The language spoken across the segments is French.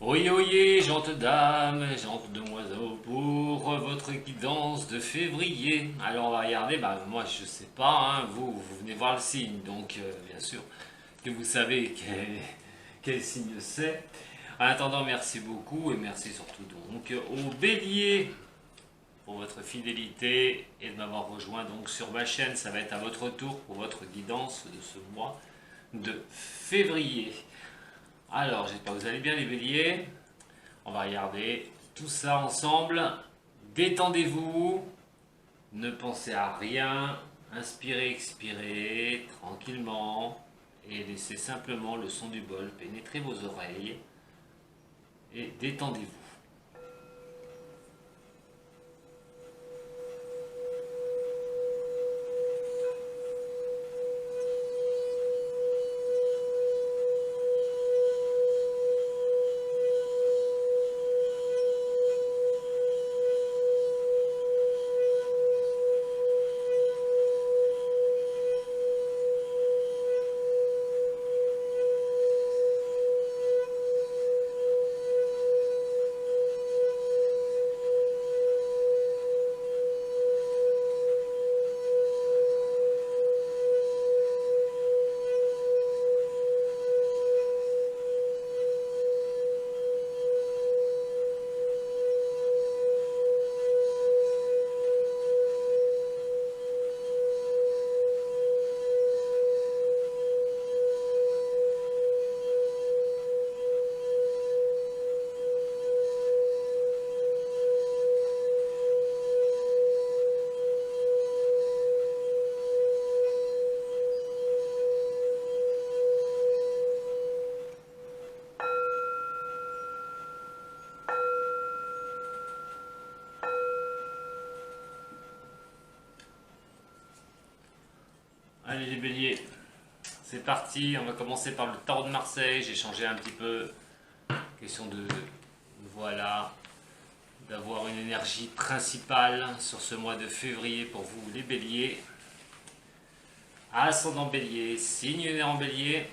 Oyez, oyez, gentes dames, gentes demoiselles, pour votre guidance de février. Alors on va regarder, moi je sais pas, vous venez voir le signe, donc bien sûr que vous savez quel signe c'est. En attendant, merci beaucoup et merci surtout donc au Bélier pour votre fidélité et de m'avoir rejoint donc sur ma chaîne. Ça va être à votre tour pour votre guidance de ce mois de février. Alors, j'espère que vous allez bien les béliers. On va regarder tout ça ensemble. Détendez-vous. Ne pensez à rien. Inspirez, expirez tranquillement. Et laissez simplement le son du bol pénétrer vos oreilles. Et détendez-vous. Allez les béliers, c'est parti, on va commencer par le tarot de Marseille. J'ai changé un petit peu, question de, voilà, d'avoir une énergie principale sur ce mois de février pour vous les béliers. Ascendant bélier, signe lunaire en bélier.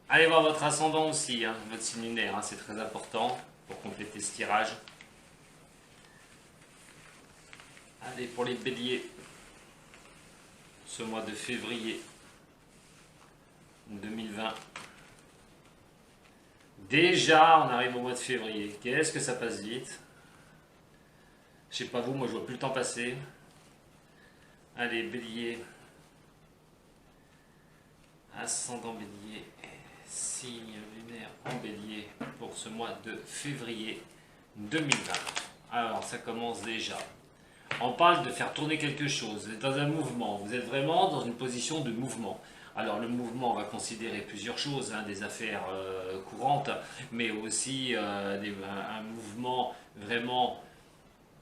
Allez voir votre ascendant aussi, votre signe lunaire, c'est très important pour compléter ce tirage. Allez pour les béliers. Ce mois de février 2020. Déjà, on arrive au mois de février. Qu'est-ce que ça passe vite? Je sais pas vous, moi je vois plus le temps passer. Allez, bélier. Ascendant bélier. Signe lunaire en bélier pour ce mois de février 2020. Alors, ça commence déjà. On parle de faire tourner quelque chose, vous êtes dans un mouvement, vous êtes vraiment dans une position de mouvement. Alors le mouvement, on va considérer plusieurs choses, des affaires courantes, mais aussi un mouvement vraiment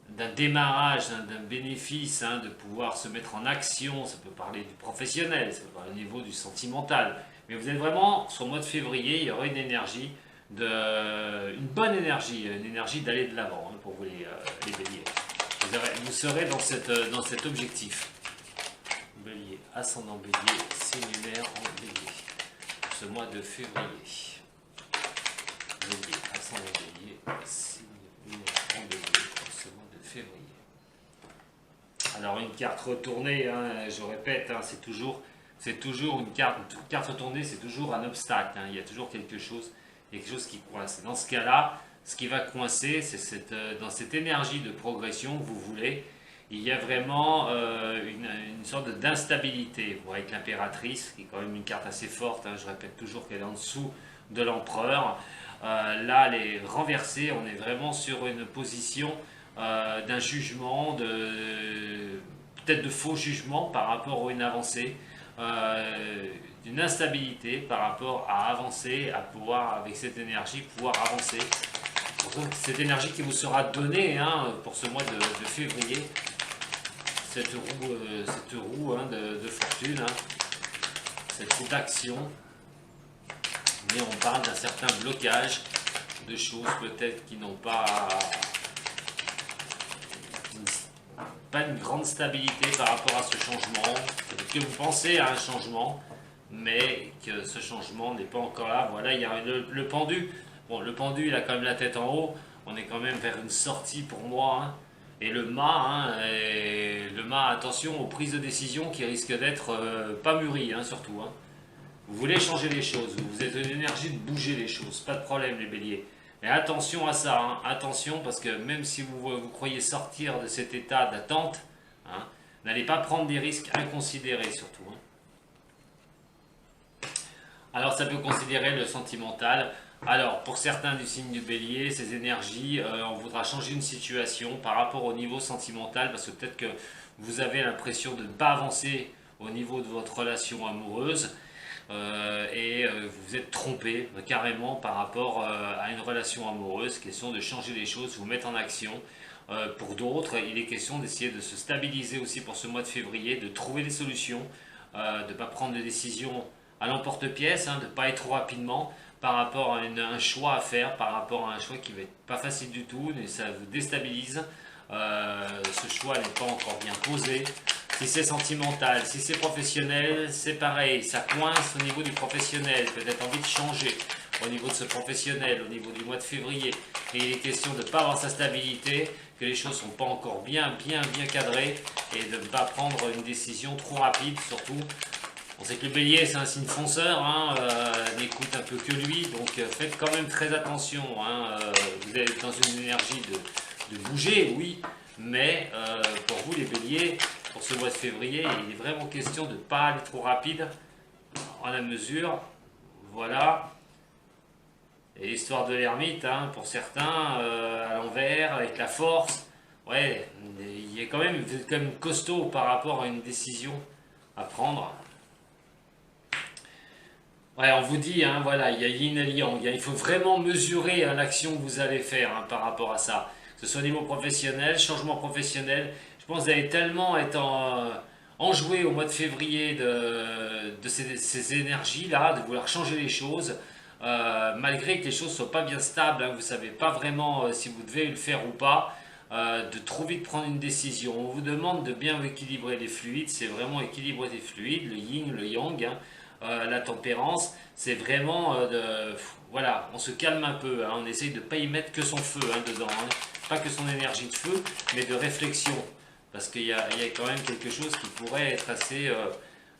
d'un démarrage, d'un bénéfice, de pouvoir se mettre en action. Ça peut parler du professionnel, ça peut parler au niveau du sentimental. Mais vous êtes vraiment, sur le mois de février, il y aura une énergie, une bonne énergie, une énergie d'aller de l'avant pour vous les béliers. Vous serez dans cet objectif. Bélier, ascendant bélier, signe lunaire en bélier. Ce mois de février. Bélier, ascendant bélier, signe lunaire en bélier pour ce mois de février. Alors une carte retournée, je répète, c'est toujours une carte retournée, c'est toujours un obstacle. Il y a toujours quelque chose qui coince. Dans ce cas-là, ce qui va coincer, c'est dans cette énergie de progression que vous voulez, il y a vraiment une sorte d'instabilité. Vous voyez avec l'impératrice, qui est quand même une carte assez forte, je répète toujours qu'elle est en dessous de l'empereur. Là, elle est renversée, on est vraiment sur une position d'un jugement, peut-être de faux jugement par rapport à une avancée, d'une instabilité par rapport à avancer, à pouvoir, avec cette énergie, pouvoir avancer. Cette énergie qui vous sera donnée pour ce mois de février, cette roue de fortune, cette roue d'action, mais on parle d'un certain blocage de choses peut-être qui n'ont pas une grande stabilité par rapport à ce changement, que vous pensez à un changement, mais que ce changement n'est pas encore là. Voilà, il y a le pendu. Bon, le pendu, il a quand même la tête en haut. On est quand même vers une sortie pour moi, hein. Et le mât, attention aux prises de décision qui risquent d'être pas mûries, hein, surtout, hein. Vous voulez changer les choses, vous êtes une énergie de bouger les choses, pas de problème les béliers. Mais attention à ça, hein, attention, parce que même si vous croyez sortir de cet état d'attente, hein, n'allez pas prendre des risques inconsidérés surtout, hein. Alors ça peut considérer le sentimental. Alors pour certains du signe du bélier, ces énergies, on voudra changer une situation par rapport au niveau sentimental, parce que peut-être que vous avez l'impression de ne pas avancer au niveau de votre relation amoureuse. Vous vous êtes trompé carrément par rapport à une relation amoureuse. Question de changer les choses, vous mettre en action. Pour d'autres, il est question d'essayer de se stabiliser aussi pour ce mois de février, de trouver des solutions, de ne pas prendre de décisions à l'emporte-pièce, hein, de ne pas être trop rapidement par rapport à un choix à faire, par rapport à un choix qui va être pas facile du tout, mais ça vous déstabilise. Ce choix n'est pas encore bien posé. Si c'est sentimental, si c'est professionnel, c'est pareil, ça coince au niveau du professionnel, peut-être envie de changer au niveau de ce professionnel, au niveau du mois de février. Et il est question de ne pas avoir sa stabilité, que les choses ne sont pas encore bien cadrées et de ne pas prendre une décision trop rapide surtout. On sait que le bélier c'est un signe fonceur, hein, n'écoute un peu que lui, donc faites quand même très attention, hein, vous êtes dans une énergie de bouger, oui, mais pour vous les béliers, pour ce mois de février, il est vraiment question de ne pas aller trop rapide, en la mesure, voilà. Et l'histoire de l'ermite, hein, pour certains, à l'envers, avec la force, ouais, il est quand même, vous êtes quand même costaud par rapport à une décision à prendre. Ouais, on vous dit, hein, voilà, il y a yin et yang, il faut vraiment mesurer hein, l'action que vous allez faire hein, par rapport à ça. Que ce soit au niveau professionnel, changement professionnel. Je pense que vous allez tellement être enjoué au mois de février de ces énergies-là, de vouloir changer les choses, malgré que les choses ne soient pas bien stables, hein, vous ne savez pas vraiment si vous devez le faire ou pas, de trop vite prendre une décision. On vous demande de bien équilibrer les fluides, c'est vraiment équilibrer les fluides, le yin, le yang, hein. La tempérance, c'est vraiment voilà, on se calme un peu, hein, on essaye de ne pas y mettre que son feu hein, dedans, hein, pas que son énergie de feu, mais de réflexion, parce qu'il y a quand même quelque chose qui pourrait être assez,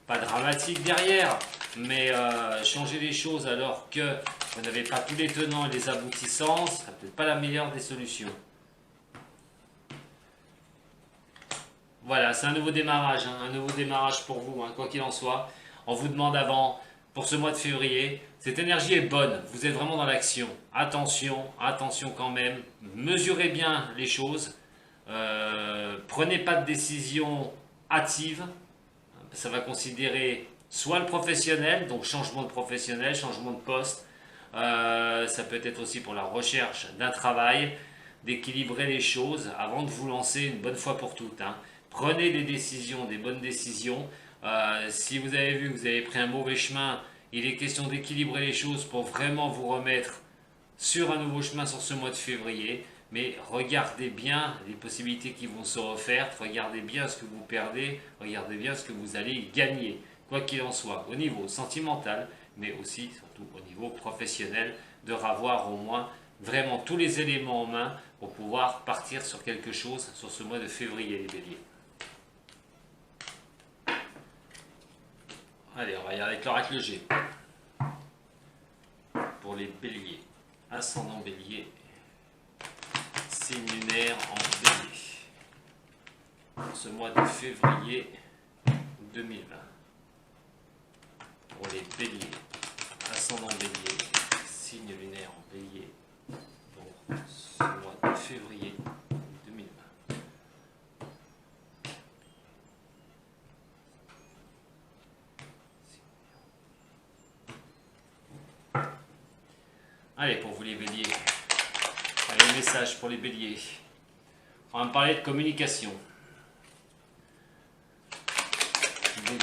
pas dramatique derrière, mais changer les choses alors que vous n'avez pas tous les tenants et les aboutissants, ce serait peut-être pas la meilleure des solutions. Voilà, c'est un nouveau démarrage, hein, un nouveau démarrage pour vous, hein, quoi qu'il en soit. On vous demande avant, pour ce mois de février, cette énergie est bonne, vous êtes vraiment dans l'action. Attention, attention quand même, mesurez bien les choses, prenez pas de décision hâtive, ça va considérer soit le professionnel, donc changement de professionnel, changement de poste, ça peut être aussi pour la recherche d'un travail, d'équilibrer les choses avant de vous lancer une bonne fois pour toutes, hein. Prenez des décisions, des bonnes décisions. Si vous avez vu que vous avez pris un mauvais chemin, il est question d'équilibrer les choses pour vraiment vous remettre sur un nouveau chemin sur ce mois de février. Mais regardez bien les possibilités qui vont se refaire, regardez bien ce que vous perdez, regardez bien ce que vous allez gagner, quoi qu'il en soit, au niveau sentimental, mais aussi, surtout au niveau professionnel, de revoir au moins vraiment tous les éléments en main pour pouvoir partir sur quelque chose sur ce mois de février, les béliers. Allez, on va y aller avec l'oracle G. Pour les béliers, ascendant bélier, signe lunaire en bélier. Pour ce mois de février 2020. Pour les béliers, ascendant bélier, signe lunaire en bélier. Pour ce mois de février 2020. Allez, pour vous les béliers, allez, message pour les béliers. On va me parler de communication. Bélier,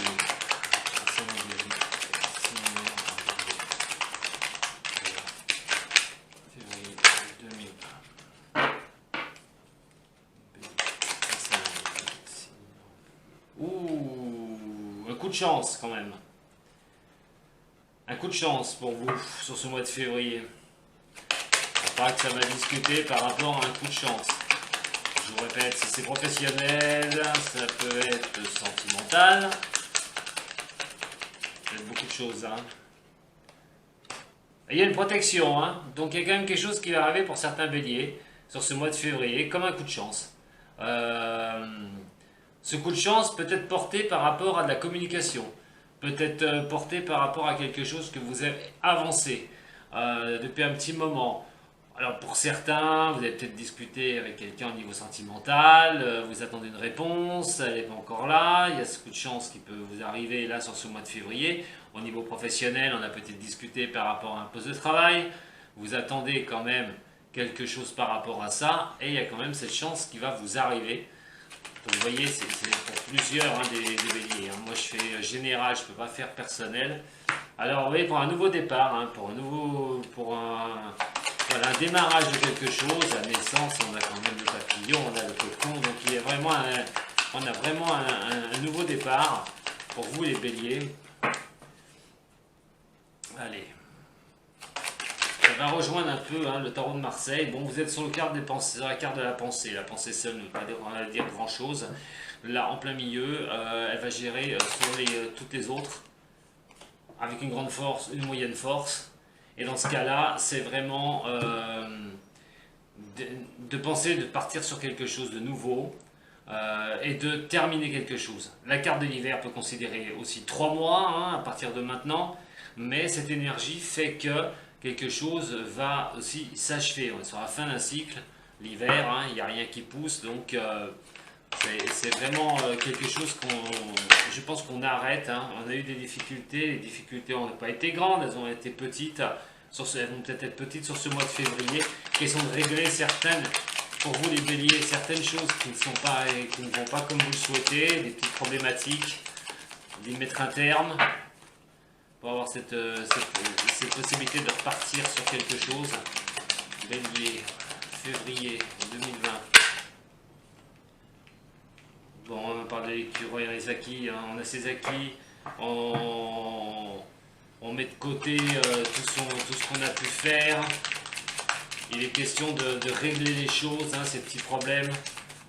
ascendant bélier, signe lunaire en bélier. Février 2020. Bélier, ascendant bélier, signe lunaire en bélier. Ouh, un coup de chance quand même. Un coup de chance pour vous sur ce mois de février. Il paraît que ça va discuter par rapport à un coup de chance. Je vous répète, si c'est professionnel, ça peut être sentimental. Il y a beaucoup de choses. Hein. Il y a une protection, hein. Donc il y a quand même quelque chose qui va arriver pour certains béliers sur ce mois de février, comme un coup de chance. Ce coup de chance peut être porté par rapport à de la communication, peut être porté par rapport à quelque chose que vous avez avancé depuis un petit moment. Alors pour certains, vous avez peut-être discuté avec quelqu'un au niveau sentimental, vous attendez une réponse, elle n'est pas encore là, il y a ce coup de chance qui peut vous arriver là sur ce mois de février. Au niveau professionnel, on a peut-être discuté par rapport à un poste de travail, vous attendez quand même quelque chose par rapport à ça, et il y a quand même cette chance qui va vous arriver. Donc vous voyez, c'est pour plusieurs hein, des béliers. Hein. Moi je fais général, je ne peux pas faire personnel. Alors vous voyez, pour un nouveau départ, hein, voilà, un démarrage de quelque chose, la naissance, on a quand même le papillon, on a le cocon, donc il y a vraiment on a vraiment un nouveau départ pour vous les béliers. Allez, ça va rejoindre un peu hein, le tarot de Marseille. Bon, vous êtes sur, sur la carte de la pensée seule ne veut pas dire grand chose. Là, en plein milieu, elle va gérer sur toutes les autres avec une grande force, une moyenne force. Et dans ce cas-là, c'est vraiment de penser de partir sur quelque chose de nouveau et de terminer quelque chose. La carte de l'hiver peut considérer aussi 3 mois hein, à partir de maintenant, mais cette énergie fait que quelque chose va aussi s'achever. On est sur la fin d'un cycle, l'hiver, hein, il n'y a rien qui pousse, donc c'est vraiment quelque chose je pense qu'on arrête. Hein. On a eu des difficultés, les difficultés n'ont pas été grandes, elles ont été petites, elles vont peut-être être petites sur ce mois de février. Question de régler certaines, pour vous les béliers, certaines choses qui ne vont pas comme vous le souhaitez, des petites problématiques, d'y mettre un terme, pour avoir cette possibilité de repartir sur quelque chose. Bélier, février 2020. Bon, on parle de l'écureuil et les acquis, hein. On a ses acquis, on met de côté tout ce qu'on a pu faire. Il est question de régler les choses, hein, ces petits problèmes,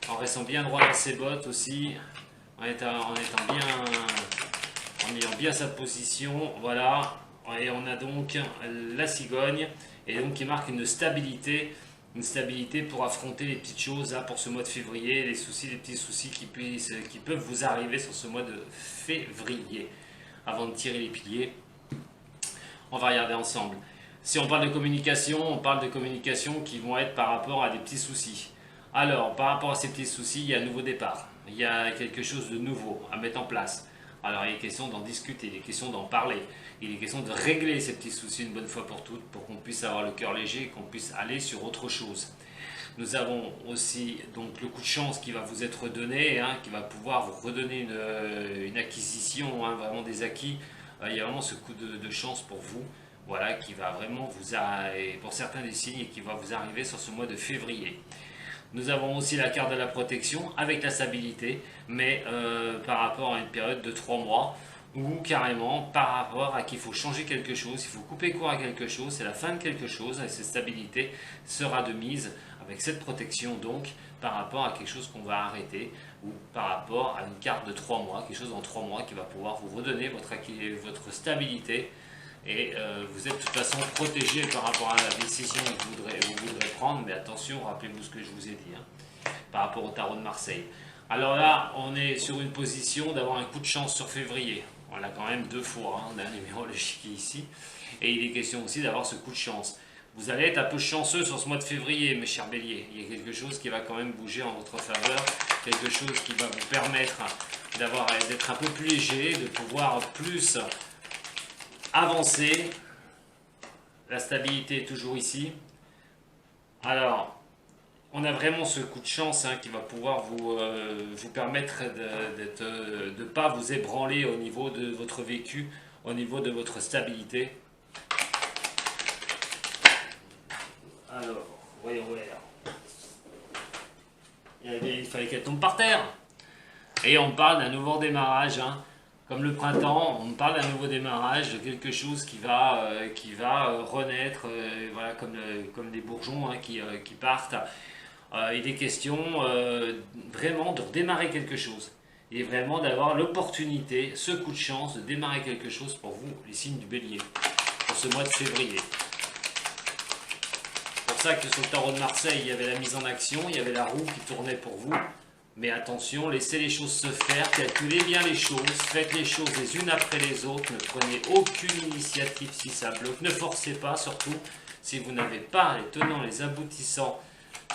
en restant bien droit dans ses bottes aussi, en ayant bien sa position, voilà. Et on a donc la cigogne, et donc qui marque une stabilité pour affronter les petites choses là, pour ce mois de février, les petits soucis qui peuvent vous arriver sur ce mois de février. Avant de tirer les piliers, on va regarder ensemble. Si on parle de communication qui vont être par rapport à des petits soucis. Alors, par rapport à ces petits soucis, il y a un nouveau départ. Il y a quelque chose de nouveau à mettre en place. Alors, il est question d'en discuter, il est question d'en parler. Il est question de régler ces petits soucis une bonne fois pour toutes pour qu'on puisse avoir le cœur léger et qu'on puisse aller sur autre chose. Nous avons aussi donc le coup de chance qui va vous être donné, hein, qui va pouvoir vous redonner une acquisition, hein, vraiment des acquis. Il y a vraiment ce coup de chance pour vous, voilà, qui va vraiment vous arriver, pour certains des signes, et qui va vous arriver sur ce mois de février. Nous avons aussi la carte de la protection avec la stabilité, mais par rapport à une période de 3 mois, ou carrément par rapport à qu'il faut changer quelque chose, il faut couper court à quelque chose, c'est la fin de quelque chose, et cette stabilité sera de mise avec cette protection donc par rapport à quelque chose qu'on va arrêter, ou par rapport à une carte de 3 mois, quelque chose en 3 mois qui va pouvoir vous redonner votre stabilité, et vous êtes de toute façon protégé par rapport à la décision que vous voudrez prendre, mais attention, rappelez-vous ce que je vous ai dit, hein, par rapport au tarot de Marseille. Alors là, on est sur une position d'avoir un coup de chance sur février. On l'a quand même 2 fois, hein, on a un numéro logique ici, et il est question aussi d'avoir ce coup de chance. Vous allez être un peu chanceux sur ce mois de février, mes chers béliers. Il y a quelque chose qui va quand même bouger en votre faveur, quelque chose qui va vous permettre d'être un peu plus léger, de pouvoir plus avancer. La stabilité est toujours ici. Alors, on a vraiment ce coup de chance hein, qui va pouvoir vous permettre de ne pas vous ébranler au niveau de votre vécu, au niveau de votre stabilité. Alors, voyons voir. Il fallait qu'elle tombe par terre. Et on parle d'un nouveau démarrage. Hein. Comme le printemps, on parle d'un nouveau démarrage, de quelque chose qui va renaître, voilà, comme les bourgeons hein, qui partent. Il est question vraiment de redémarrer quelque chose. Et vraiment d'avoir l'opportunité, ce coup de chance, de démarrer quelque chose pour vous, les signes du bélier, pour ce mois de février. C'est pour ça que sur le tarot de Marseille, il y avait la mise en action, il y avait la roue qui tournait pour vous. Mais attention, laissez les choses se faire, calculez bien les choses, faites les choses les unes après les autres, ne prenez aucune initiative si ça bloque, ne forcez pas surtout, si vous n'avez pas les tenants, les aboutissants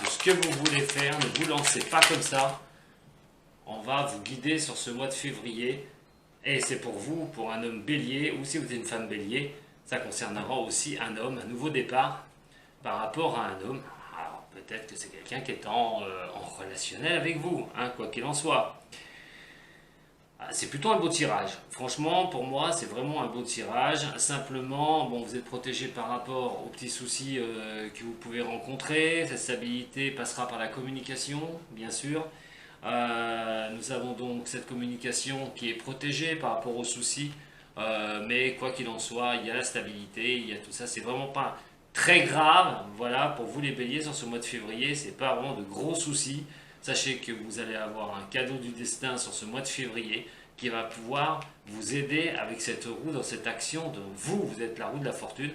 de ce que vous voulez faire, ne vous lancez pas comme ça. On va vous guider sur ce mois de février, et c'est pour vous, pour un homme bélier, ou si vous êtes une femme bélier, ça concernera aussi un homme, un nouveau départ par rapport à un homme. Peut-être que c'est quelqu'un qui est en relationnel avec vous, hein, quoi qu'il en soit. C'est plutôt un beau tirage. Franchement, pour moi, c'est vraiment un beau tirage. Simplement, bon, vous êtes protégé par rapport aux petits soucis que vous pouvez rencontrer. Cette stabilité passera par la communication, bien sûr. Nous avons donc cette communication qui est protégée par rapport aux soucis. Mais quoi qu'il en soit, il y a la stabilité, il y a tout ça. C'est vraiment pas très grave, voilà, pour vous les béliers sur ce mois de février, c'est pas vraiment de gros soucis. Sachez que vous allez avoir un cadeau du destin sur ce mois de février qui va pouvoir vous aider avec cette roue, dans cette action de vous êtes la roue de la fortune,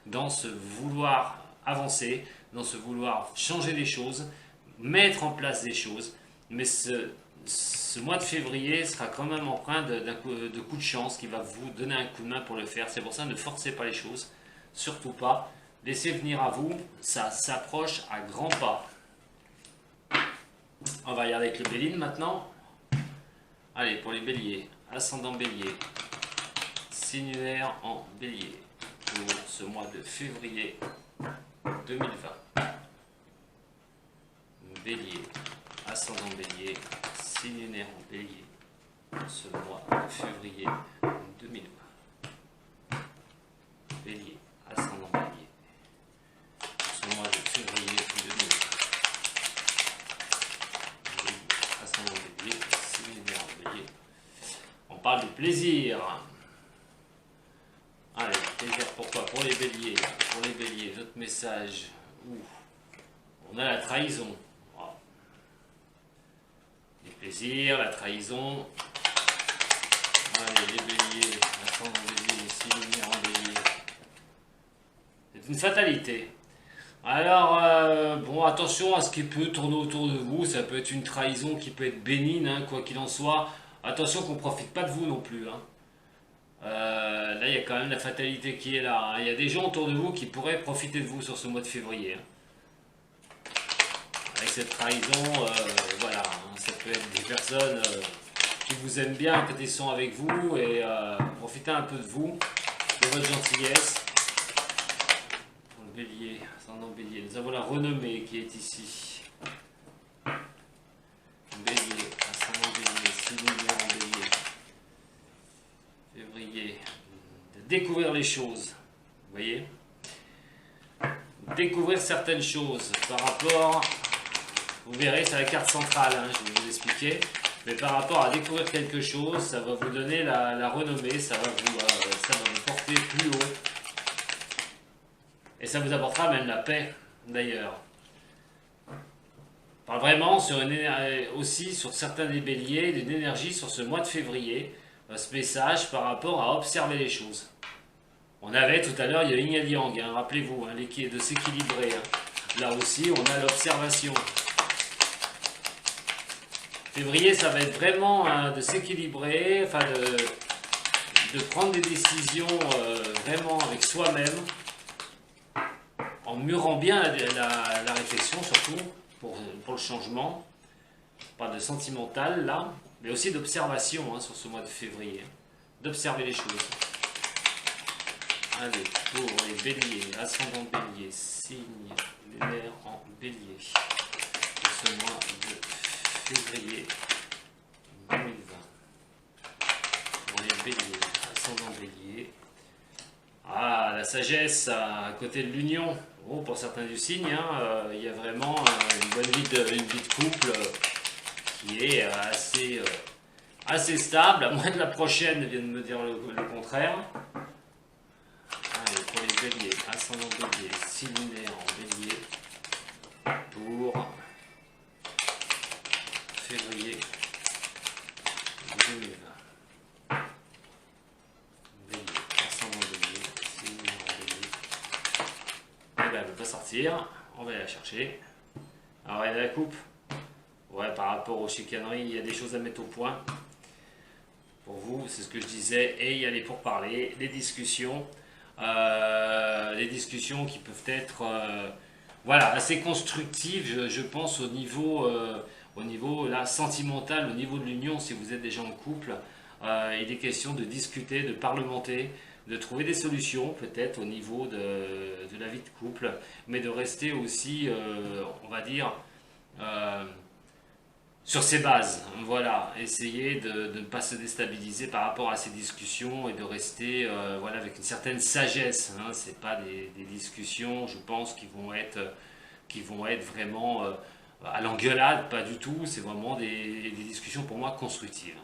dans ce vouloir avancer, dans ce vouloir changer des choses, mettre en place des choses. Mais ce mois de février sera quand même empreint de coups de chance qui va vous donner un coup de main pour le faire. C'est pour ça, ne forcez pas les choses, surtout pas. Laissez venir à vous, ça s'approche à grands pas. On va regarder avec le Béline maintenant. Allez, pour les béliers, ascendant bélier, signe lunaire en bélier, pour ce mois de février 2020. Bélier, ascendant bélier, signe lunaire en bélier, pour ce mois de février 2020. Bélier, ascendant bélier. Mois de février 2020. Ascendant bélier, signe lunaire en bélier. On parle de plaisir. Allez, plaisir pourquoi? Pour les béliers, notre message. On a la trahison. Wow. Les plaisirs, la trahison. Allez, les béliers, ascendant bélier, signe lunaire en bélier. C'est une fatalité. Alors, bon, attention à ce qui peut tourner autour de vous, ça peut être une trahison qui peut être bénigne, hein, quoi qu'il en soit. Attention qu'on ne profite pas de vous non plus. Hein. Là, il y a quand même la fatalité qui est là. Hein. Il y a des gens autour de vous qui pourraient profiter de vous sur ce mois de février. Hein. Avec cette trahison, voilà, hein, ça peut être des personnes qui vous aiment bien quand ils sont avec vous et profitez un peu de vous, de votre gentillesse. Bélier, ascendant bélier, nous avons la renommée qui est ici. Bélier, ascendant bélier, signe lunaire en bélier. Février, de découvrir les choses, vous voyez, découvrir certaines choses par rapport, vous verrez, c'est la carte centrale, hein, je vais vous expliquer, mais par rapport à découvrir quelque chose, ça va vous donner la renommée, ça va vous porter plus haut. Et ça vous apportera même la paix, d'ailleurs. Enfin, vraiment, aussi sur certains des béliers, d'une énergie sur ce mois de février, ce message par rapport à observer les choses. On avait tout à l'heure, il y a Yin et Yang, hein, rappelez-vous, hein, de s'équilibrer. Hein. Là aussi, on a l'observation. Février, ça va être vraiment hein, de s'équilibrer, enfin de prendre des décisions vraiment avec soi-même, en murant bien la réflexion surtout, pour le changement, pas de sentimental là, mais aussi d'observation hein, sur ce mois de février, d'observer les choses. Allez, pour les béliers, ascendant bélier, signe lunaire en bélier, pour ce mois de février 2020. Pour les béliers, ascendant bélier, ah, la sagesse à côté de l'union. Bon, pour certains du signe, hein, il y a vraiment une bonne vie de couple qui est assez assez stable, à moins que la prochaine vienne me dire le contraire. Allez, pour les béliers, ascendant bélier, 6 lunaires en bélier, pour février 2020. Bélier, ascendant bélier, 6 lunaires en bélier. Eh bien, elle ne veut pas sortir, on va aller la chercher. Alors, il y a la coupe. Ouais, par rapport aux chicaneries, il y a des choses à mettre au point. Pour vous, c'est ce que je disais, et il y a les pourparlers, les discussions qui peuvent être voilà, assez constructives, je pense, au niveau là, sentimental, au niveau de l'union, si vous êtes déjà en couple. Il est question de discuter, de parlementer, de trouver des solutions, peut-être, au niveau de la vie de couple, mais de rester aussi, on va dire, sur ses bases, voilà, essayer de ne pas se déstabiliser par rapport à ces discussions et de rester voilà, avec une certaine sagesse. Hein. Ce n'est pas des discussions, je pense, qui vont être vraiment à l'engueulade, pas du tout, c'est vraiment des discussions pour moi constructives.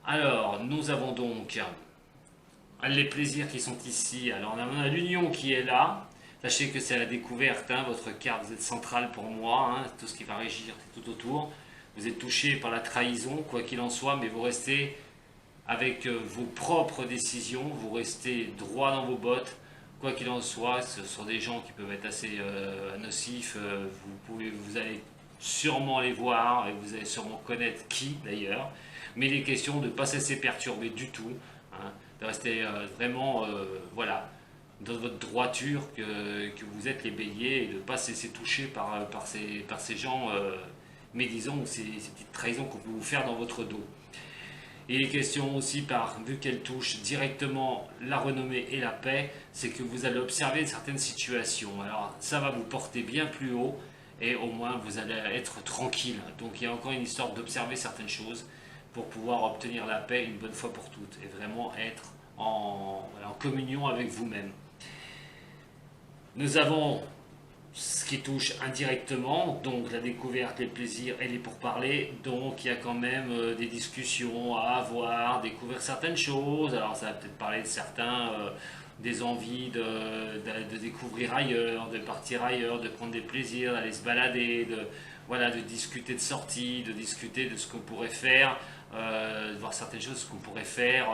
Alors, nous avons donc les plaisirs qui sont ici. Alors, on a l'union qui est là. Sachez que c'est à la découverte, hein, votre carte, vous êtes centrale pour moi, hein, tout ce qui va régir, c'est tout autour. Vous êtes touché par la trahison, quoi qu'il en soit, mais vous restez avec vos propres décisions, vous restez droit dans vos bottes, quoi qu'il en soit. Ce sont des gens qui peuvent être assez nocifs, vous allez sûrement les voir, et vous allez sûrement connaître qui d'ailleurs, mais il est question de ne pas se laisser perturber du tout, hein, de rester vraiment, voilà, dans votre droiture que vous êtes les béliers et de ne pas se laisser toucher par ces gens médisants ou ces petites trahisons qu'on peut vous faire dans votre dos. Il est question aussi, vu qu'elle touche directement la renommée et la paix, c'est que vous allez observer certaines situations. Alors ça va vous porter bien plus haut et au moins vous allez être tranquille. Donc il y a encore une histoire d'observer certaines choses pour pouvoir obtenir la paix une bonne fois pour toutes et vraiment être en communion avec vous-même. Nous avons ce qui touche indirectement, donc la découverte, les plaisirs et les pourparlers. Donc il y a quand même des discussions à avoir, découvrir certaines choses. Alors ça va peut-être parler de certains, des envies de découvrir ailleurs, de partir ailleurs, de prendre des plaisirs, d'aller se balader, voilà, de discuter de sorties, de discuter de ce qu'on pourrait faire, de voir certaines choses, ce qu'on pourrait faire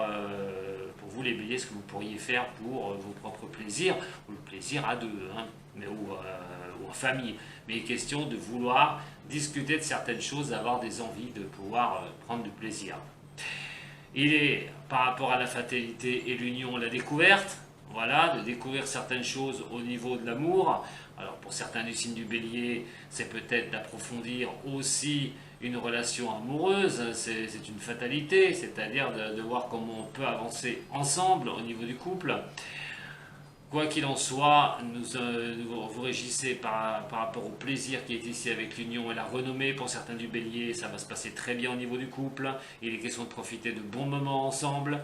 pour vous les béliers, ce que vous pourriez faire pour vos propres plaisirs, ou le plaisir à deux, hein, ou en famille. Mais il est question de vouloir discuter de certaines choses, d'avoir des envies, de pouvoir prendre du plaisir. Il est, par rapport à la fatalité et l'union, la découverte, voilà, de découvrir certaines choses au niveau de l'amour. Alors pour certains du signe du bélier, c'est peut-être d'approfondir aussi une relation amoureuse, c'est une fatalité, c'est-à-dire de voir comment on peut avancer ensemble au niveau du couple. Quoi qu'il en soit, vous régissez par rapport au plaisir qui est ici avec l'union et la renommée. Pour certains du bélier, ça va se passer très bien au niveau du couple. Il est question de profiter de bons moments ensemble.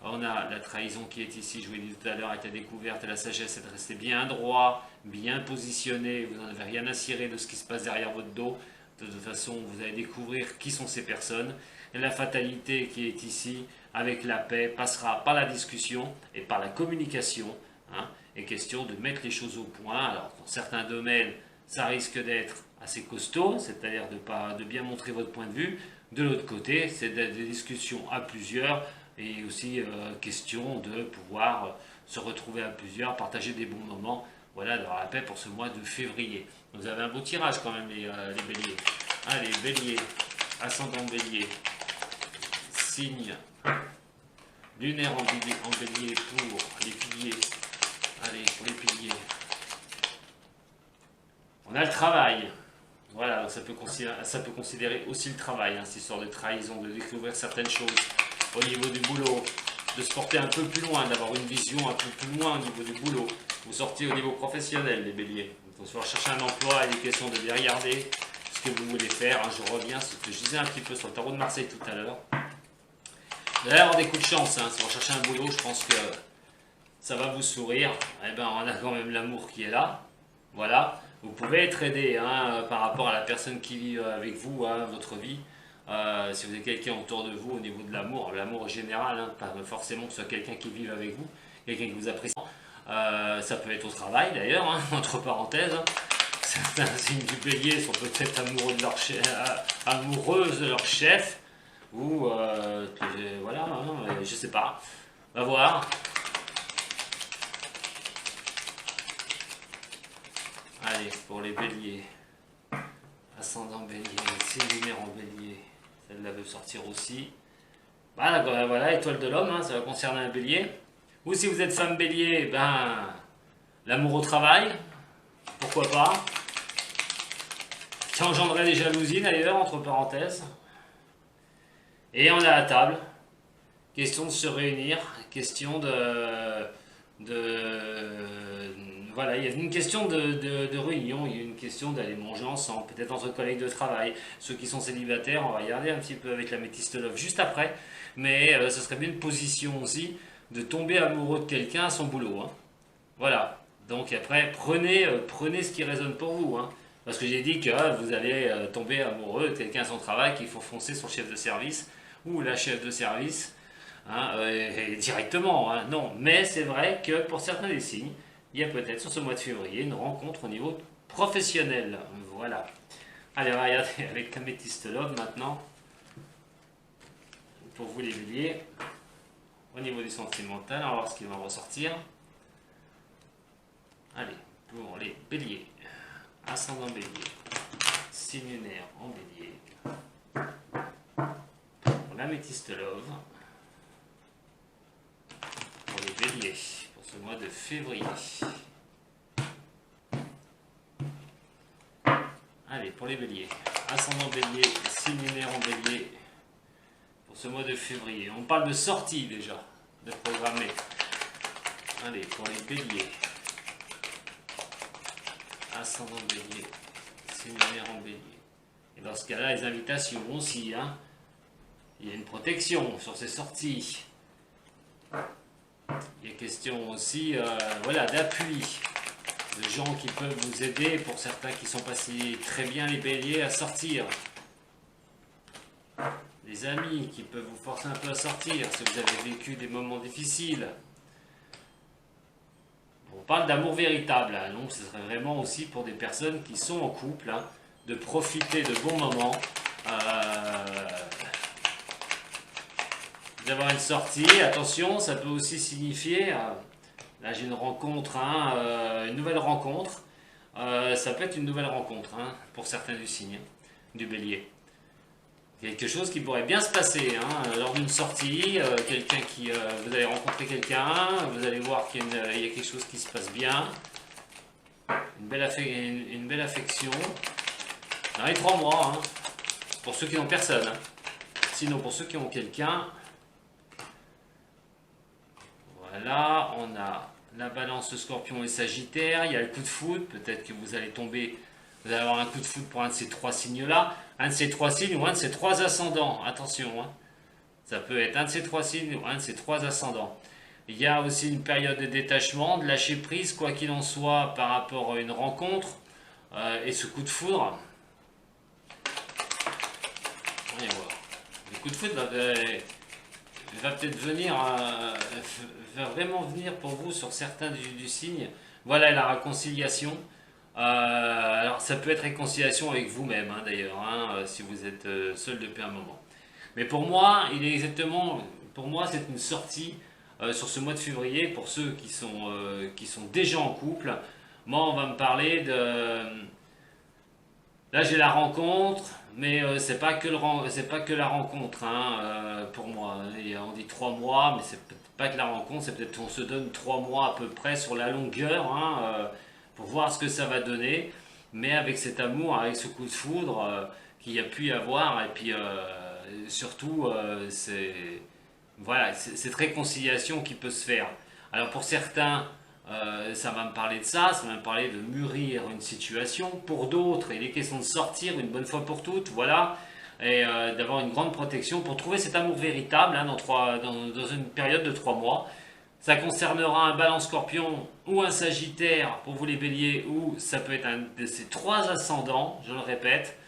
On a la trahison qui est ici, je vous l'ai dit tout à l'heure, avec la découverte et la sagesse, c'est de rester bien droit, bien positionné. Vous n'en avez rien à cirer de ce qui se passe derrière votre dos. De toute façon, vous allez découvrir qui sont ces personnes. Et la fatalité qui est ici, avec la paix, passera par la discussion et par la communication. Hein, est question de mettre les choses au point. Alors, dans certains domaines, ça risque d'être assez costaud, c'est-à-dire de bien montrer votre point de vue. De l'autre côté, c'est des discussions à plusieurs et aussi question de pouvoir se retrouver à plusieurs, partager des bons moments. Voilà, d'avoir la paix pour ce mois de février. Vous avez un beau tirage quand même, les béliers. Allez, bélier, ascendant bélier, signe lunaire en bélier pour les piliers. Allez, pour les piliers. On a le travail. Voilà, ça peut considérer aussi le travail, hein, cette histoire de trahison, de découvrir certaines choses au niveau du boulot, de se porter un peu plus loin, d'avoir une vision un peu plus loin au niveau du boulot. Vous sortez au niveau professionnel, les béliers. Il faut chercher un emploi, il est question de bien regarder ce que vous voulez faire. Hein, je reviens sur ce que je disais un petit peu sur le tarot de Marseille tout à l'heure. Vous allez avoir des coups de chance, hein, si vous recherchez un boulot, je pense que ça va vous sourire. Eh ben, on a quand même l'amour qui est là. Voilà. Vous pouvez être aidé hein, par rapport à la personne qui vit avec vous, hein, votre vie. Si vous avez quelqu'un autour de vous au niveau de l'amour général, hein, pas forcément que ce soit quelqu'un qui vive avec vous, quelqu'un qui vous apprécie. Ça peut être au travail d'ailleurs, hein, entre parenthèses. Hein. Certains signes du bélier sont peut-être amoureuses de leur chef, ou voilà, hein, je sais pas. On va voir. Allez, pour les béliers. Ascendant bélier, signe lunaire en bélier. Celle-là veut sortir aussi. Voilà, voilà, étoile de l'homme, hein, ça va concerner un bélier. Ou si vous êtes femme bélier, ben, l'amour au travail, pourquoi pas. Qui engendrerait des jalousies d'ailleurs, entre parenthèses. Et on est à la table. Question de se réunir, question voilà, il y a une question de réunion, il y a une question d'aller manger ensemble, peut-être entre collègues de travail. Ceux qui sont célibataires, on va regarder un petit peu avec la métiste love juste après. Mais ce serait bien une position aussi de tomber amoureux de quelqu'un à son boulot. Hein. Voilà. Donc après, prenez ce qui résonne pour vous. Hein. Parce que j'ai dit que vous allez tomber amoureux de quelqu'un à son travail, qu'il faut foncer sur le chef de service ou la chef de service. Hein, et directement, hein, non. Mais c'est vrai que pour certains des signes, il y a peut-être sur ce mois de février une rencontre au niveau professionnel. Voilà. Allez, on va regarder avec Améthyste Love maintenant. Pour vous les béliers. Au niveau du sentimental, on va voir ce qui va ressortir. Allez, pour les béliers. Ascendant bélier. Signe lunaire en bélier. Pour l'Améthyste Love. Pour les béliers. Ce mois de février. Allez, pour les béliers. Ascendant bélier, signe lunaire en bélier. Pour ce mois de février. On parle de sortie déjà, de programmer. Allez, pour les béliers. Ascendant bélier, signe lunaire en bélier. Et dans ce cas-là, les invitations aussi. Hein. Il y a une protection sur ces sorties. Il y a question aussi voilà, d'appui, de gens qui peuvent vous aider, pour certains qui sont passés très bien les béliers à sortir. Des amis qui peuvent vous forcer un peu à sortir si vous avez vécu des moments difficiles. On parle d'amour véritable, hein, donc ce serait vraiment aussi pour des personnes qui sont en couple, hein, de profiter de bons moments. D'avoir une sortie, attention, ça peut aussi signifier, là j'ai une rencontre, hein, une nouvelle rencontre, ça peut être une nouvelle rencontre hein, pour certains du signe, du bélier. Quelque chose qui pourrait bien se passer hein, lors d'une sortie, vous allez rencontrer quelqu'un, vous allez voir qu'il y a quelque chose qui se passe bien, une belle affection, dans les 3 mois, hein, pour ceux qui n'ont personne, hein. Sinon pour ceux qui ont quelqu'un. Là, on a la balance, Scorpion et Sagittaire. Il y a le coup de foudre. Peut-être que vous allez avoir un coup de foudre pour un de ces 3 signes-là. Un de ces 3 signes ou un de ces 3 ascendants. Attention, hein. Ça peut être un de ces 3 signes ou un de ces 3 ascendants. Il y a aussi une période de détachement, de lâcher prise, quoi qu'il en soit, par rapport à une rencontre. Et ce coup de foudre. On va voir. Le coup de foudre va peut-être venir, va vraiment venir pour vous sur certains du signe. Voilà la réconciliation. Alors ça peut être réconciliation avec vous-même hein, d'ailleurs, hein, si vous êtes seul depuis un moment. Mais pour moi, c'est une sortie sur ce mois de février pour ceux qui sont déjà en couple. Moi, on va me parler de... Là, j'ai la rencontre, mais c'est pas que la rencontre hein, pour moi. Et on dit 3 mois, mais c'est pas que la rencontre, c'est peut-être qu'on se donne 3 mois à peu près sur la longueur hein, pour voir ce que ça va donner. Mais avec cet amour, avec ce coup de foudre qu'il y a pu y avoir, et puis surtout, c'est cette réconciliation qui peut se faire. Alors pour certains, ça va me parler de ça va me parler de mûrir une situation. Pour d'autres, il est question de sortir une bonne fois pour toutes, voilà, et d'avoir une grande protection pour trouver cet amour véritable hein, dans une période de 3 mois. Ça concernera un Balance Scorpion ou un Sagittaire pour vous les béliers, ou ça peut être un de ces 3 ascendants, je le répète.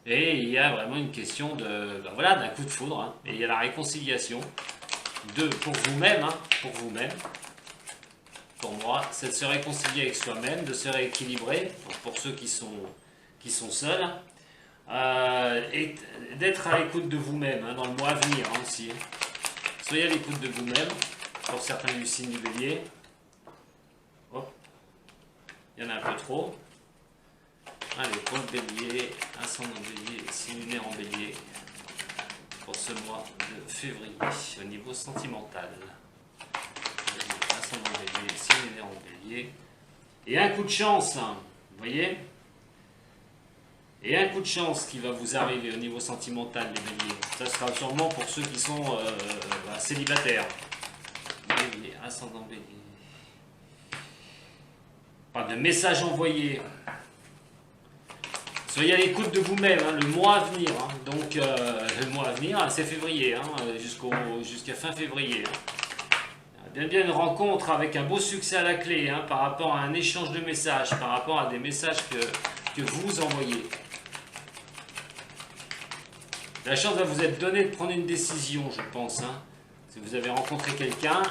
Et il y a vraiment une question de, ben voilà, d'un coup de foudre. Hein. Et il y a la réconciliation pour vous-même, hein, pour vous-même. Pour moi, c'est de se réconcilier avec soi-même, de se rééquilibrer pour ceux qui sont seuls. Et d'être à l'écoute de vous-même hein, dans le mois à venir hein, aussi. Soyez à l'écoute de vous-même, pour certains du signe du bélier. Hop, il y en a un peu trop. Allez, pour le bélier, ascendant bélier, signe lunaire en bélier, pour ce mois de février, au niveau sentimental. Ascendant bélier, signe lunaire en bélier. Et un coup de chance, hein, vous voyez? Et un coup de chance qui va vous arriver au niveau sentimental, les béliers. Ça sera sûrement pour ceux qui sont célibataires. Bélier, ascendant bélier. Pas de message envoyé. Soyez à l'écoute de vous-même, hein, le mois à venir. Hein. Donc, le mois à venir, c'est février, hein, jusqu'à fin février. Hein. Bien une rencontre avec un beau succès à la clé, hein, par rapport à un échange de messages, par rapport à des messages que vous envoyez. La chance va vous être donnée de prendre une décision, je pense. Hein. Si vous avez rencontré quelqu'un,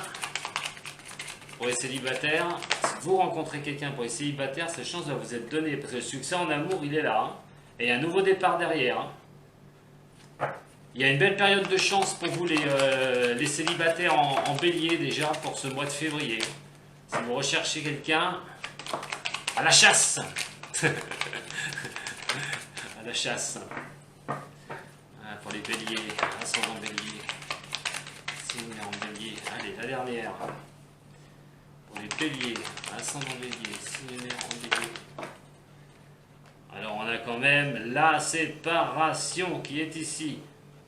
pour les célibataires, si vous rencontrez quelqu'un pour les célibataires, cette chance va vous être donnée, parce que le succès en amour, il est là. Hein. Et il y a un nouveau départ derrière. Hein. Il y a une belle période de chance pour vous, les célibataires en bélier, déjà, pour ce mois de février. Si vous recherchez quelqu'un, à la chasse. À la chasse. Pour les béliers, ascendant bélier, signe en bélier. Allez, la dernière. Pour les béliers, ascendant bélier, signe en bélier. Alors on a quand même la séparation qui est ici.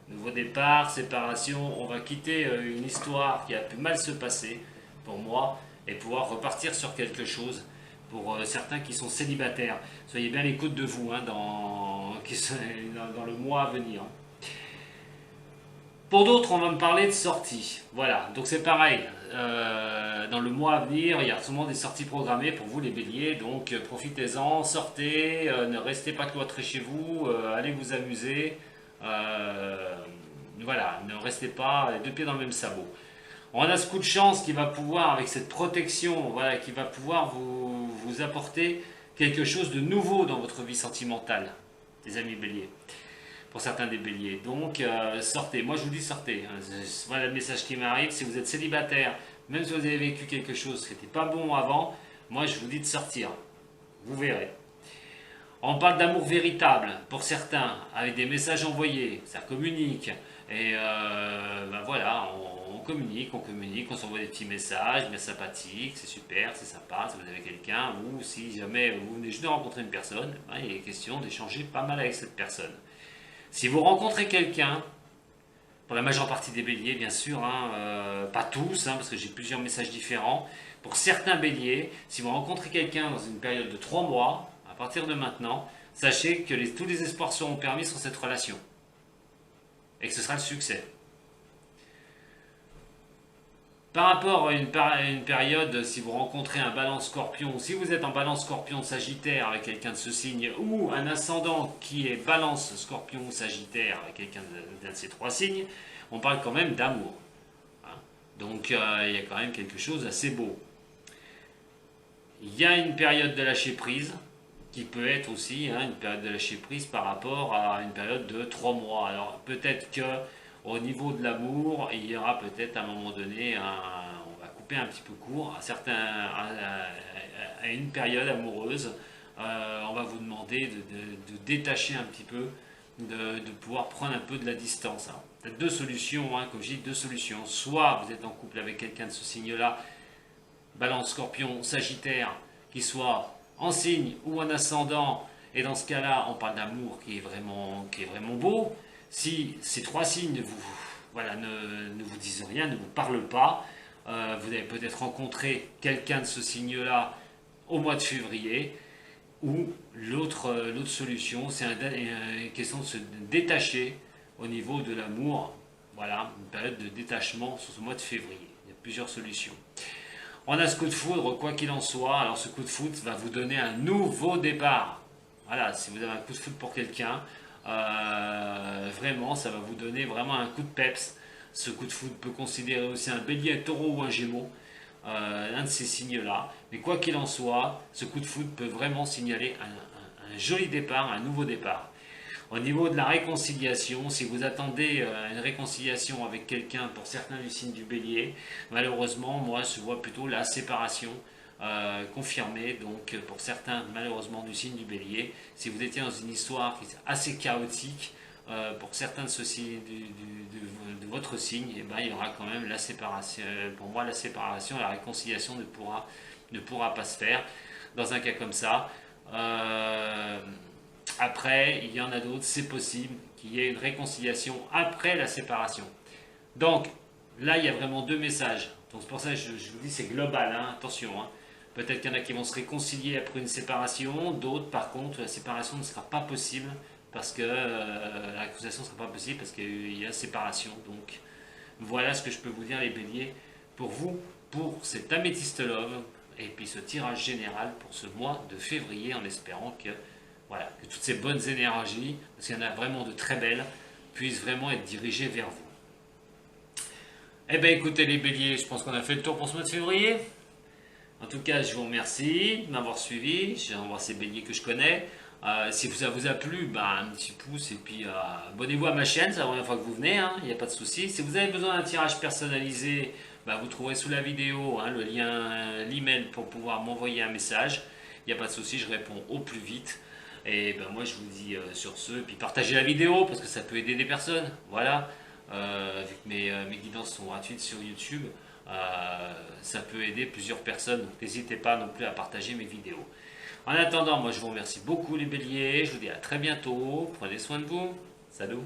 Nouveau départ, séparation, on va quitter une histoire qui a pu mal se passer pour moi et pouvoir repartir sur quelque chose pour certains qui sont célibataires. Soyez bien à l'écoute de vous hein, dans le mois à venir. Pour d'autres, on va me parler de sorties. Voilà, donc c'est pareil. Dans le mois à venir, il y a souvent des sorties programmées pour vous les béliers. Donc profitez-en, sortez, ne restez pas cloîtrés chez vous, allez vous amuser. Voilà, ne restez pas les deux pieds dans le même sabot. On a ce coup de chance qui va pouvoir, avec cette protection, voilà, qui va pouvoir vous apporter quelque chose de nouveau dans votre vie sentimentale, les amis béliers. Pour certains des béliers. Donc, sortez. Moi, je vous dis sortez. Voilà le message qui m'arrive. Si vous êtes célibataire, même si vous avez vécu quelque chose qui n'était pas bon avant, moi, je vous dis de sortir. Vous verrez. On parle d'amour véritable pour certains, avec des messages envoyés. Ça communique. Et ben voilà, on communique, on s'envoie des petits messages bien sympathiques. C'est super, c'est sympa. Si vous avez quelqu'un, ou si jamais vous venez juste de rencontrer une personne, ben, il est question d'échanger pas mal avec cette personne. Si vous rencontrez quelqu'un, pour la majeure partie des béliers bien sûr, hein, pas tous, hein, parce que j'ai plusieurs messages différents, pour certains béliers, si vous rencontrez quelqu'un dans une période de 3 mois, à partir de maintenant, sachez que tous les espoirs seront permis sur cette relation. Et que ce sera le succès. Par rapport à une période, si vous rencontrez un balance scorpion, ou si vous êtes en balance scorpion sagittaire avec quelqu'un de ce signe, ou un ascendant qui est balance scorpion sagittaire avec quelqu'un d'un de ces 3 signes, on parle quand même d'amour. Hein. Donc il y a quand même quelque chose d'assez beau. Il y a une période de lâcher prise, qui peut être aussi hein, une période de lâcher prise par rapport à une période de 3 mois. Alors peut-être que au niveau de l'amour, il y aura peut-être à un moment donné, on va couper un petit peu court à une période amoureuse. On va vous demander de détacher un petit peu, de pouvoir prendre un peu de la distance. Alors, peut-être 2 solutions, hein, comme je dis, 2 solutions. Soit vous êtes en couple avec quelqu'un de ce signe-là, balance scorpion, sagittaire, qui soit en signe ou en ascendant, et dans ce cas-là, on parle d'amour qui est vraiment beau. Si ces 3 signes ne vous disent rien, ne vous parlent pas, vous avez peut-être rencontré quelqu'un de ce signe-là au mois de février, ou l'autre solution, c'est une question de se détacher au niveau de l'amour. Voilà, une période de détachement sur ce mois de février. Il y a plusieurs solutions. On a ce coup de foudre, quoi qu'il en soit. Alors ce coup de foudre va vous donner un nouveau départ. Voilà, si vous avez un coup de foudre pour quelqu'un, Vraiment, ça va vous donner vraiment un coup de peps. Ce coup de foudre peut considérer aussi un bélier, un taureau ou un gémeau, un de ces signes-là. Mais quoi qu'il en soit, ce coup de foudre peut vraiment signaler un joli départ, un nouveau départ. Au niveau de la réconciliation, si vous attendez une réconciliation avec quelqu'un, pour certains du signe du bélier, malheureusement, moi je vois plutôt la séparation confirmée. Donc pour certains, malheureusement, du signe du bélier, si vous étiez dans une histoire assez chaotique, pour certains de, de votre signe, eh ben, il y aura quand même la séparation. Pour moi, la séparation, la réconciliation ne pourra pas se faire dans un cas comme ça. Après, il y en a d'autres, c'est possible qu'il y ait une réconciliation après la séparation. Donc, là, il y a vraiment deux messages. Donc, c'est pour ça que je vous dis, c'est global, hein, attention. Hein. Peut-être qu'il y en a qui vont se réconcilier après une séparation, d'autres, par contre, la séparation ne sera pas possible parce que la réconciliation ne sera pas possible parce qu'il y a séparation. Donc, voilà ce que je peux vous dire, les béliers, pour vous, pour cet Améthyste Love, et puis ce tirage général pour ce mois de février, en espérant que, voilà, que toutes ces bonnes énergies, parce qu'il y en a vraiment de très belles, puissent vraiment être dirigées vers vous. Eh bien écoutez les béliers, je pense qu'on a fait le tour pour ce mois de février. En tout cas, je vous remercie de m'avoir suivi. J'envoie ces béliers que je connais. Si ça vous a plu, un petit pouce et puis abonnez-vous à ma chaîne, c'est la première fois que vous venez, il n'y a pas de souci. Si vous avez besoin d'un tirage personnalisé, vous trouverez sous la vidéo le lien, l'email pour pouvoir m'envoyer un message. Il n'y a pas de souci, je réponds au plus vite. Et moi je vous dis sur ce, puis partagez la vidéo parce que ça peut aider des personnes. Voilà, vu que mes guidances sont gratuites sur YouTube, ça peut aider plusieurs personnes. Donc n'hésitez pas non plus à partager mes vidéos. En attendant, moi je vous remercie beaucoup les béliers, je vous dis à très bientôt, prenez soin de vous, salut.